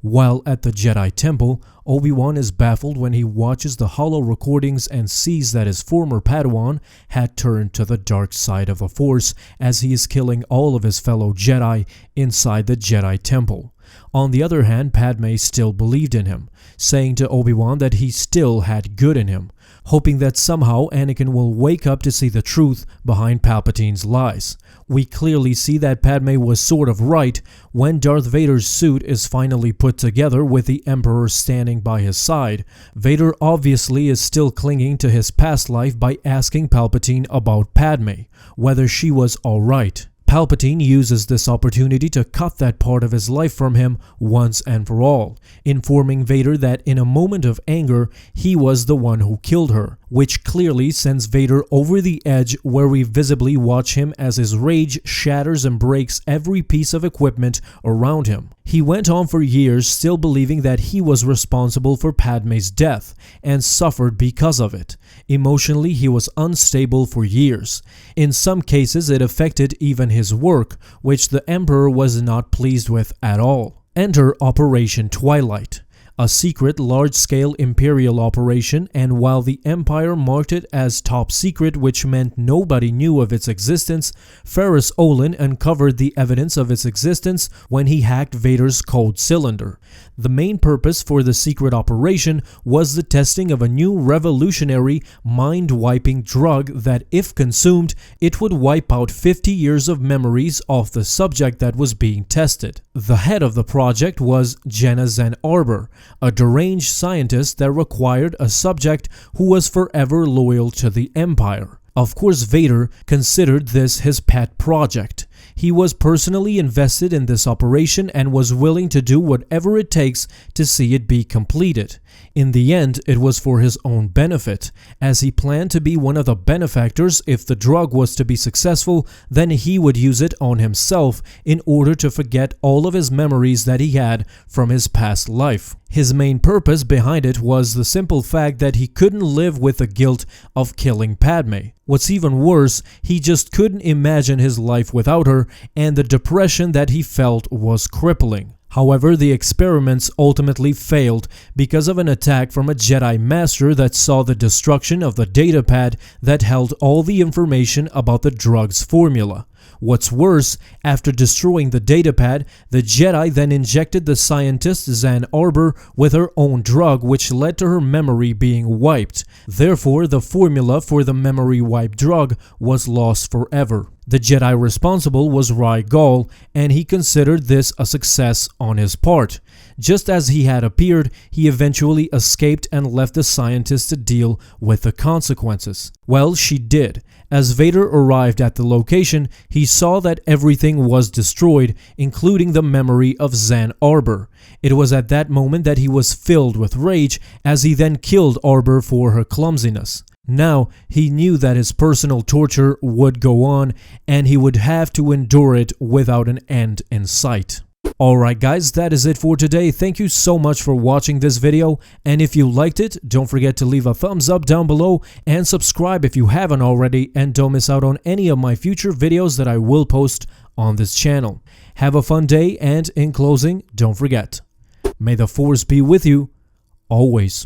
While at the Jedi Temple, Obi-Wan is baffled when he watches the holo recordings and sees that his former Padawan had turned to the dark side of the Force as he is killing all of his fellow Jedi inside the Jedi Temple. On the other hand, Padme still believed in him, saying to Obi-Wan that he still had good in him, hoping that somehow Anakin will wake up to see the truth behind Palpatine's lies. We clearly see that Padme was sort of right when Darth Vader's suit is finally put together with the Emperor standing by his side. Vader obviously is still clinging to his past life by asking Palpatine about Padme, whether she was alright. Palpatine uses this opportunity to cut that part of his life from him once and for all, informing Vader that in a moment of anger, he was the one who killed her, which clearly sends Vader over the edge where we visibly watch him as his rage shatters and breaks every piece of equipment around him. He went on for years still believing that he was responsible for Padme's death and suffered because of it. Emotionally, he was unstable for years. In some cases, it affected even his work, which the Emperor was not pleased with at all. Enter Operation Twilight, a secret large-scale Imperial operation, and while the Empire marked it as top secret, which meant nobody knew of its existence, Ferrus Olin uncovered the evidence of its existence when he hacked Vader's code cylinder. The main purpose for the secret operation was the testing of a new revolutionary, mind-wiping drug that, if consumed, it would wipe out 50 years of memories of the subject that was being tested. The head of the project was Jenna Zan Arbor, a deranged scientist that required a subject who was forever loyal to the Empire. Of course, Vader considered this his pet project. He was personally invested in this operation and was willing to do whatever it takes to see it be completed. In the end, it was for his own benefit, as he planned to be one of the benefactors. If the drug was to be successful, then he would use it on himself in order to forget all of his memories that he had from his past life. His main purpose behind it was the simple fact that he couldn't live with the guilt of killing Padme. What's even worse, he just couldn't imagine his life without her, and the depression that he felt was crippling. However, the experiments ultimately failed because of an attack from a Jedi Master that saw the destruction of the datapad that held all the information about the drug's formula. What's worse, after destroying the datapad, the Jedi then injected the scientist Zan Arbor with her own drug, which led to her memory being wiped. Therefore, the formula for the memory wipe drug was lost forever. The Jedi responsible was Rai Gal, and he considered this a success on his part. Just as he had appeared, he eventually escaped and left the scientist to deal with the consequences. Well, she did. As Vader arrived at the location, he saw that everything was destroyed, including the memory of Zan Arbor. It was at that moment that he was filled with rage, as he then killed Arbor for her clumsiness. Now, he knew that his personal torture would go on, and he would have to endure it without an end in sight. Alright guys, that is it for today. Thank you so much for watching this video, and if you liked it, don't forget to leave a thumbs up down below and subscribe if you haven't already, and don't miss out on any of my future videos that I will post on this channel. Have a fun day, and in closing, don't forget, may the Force be with you always.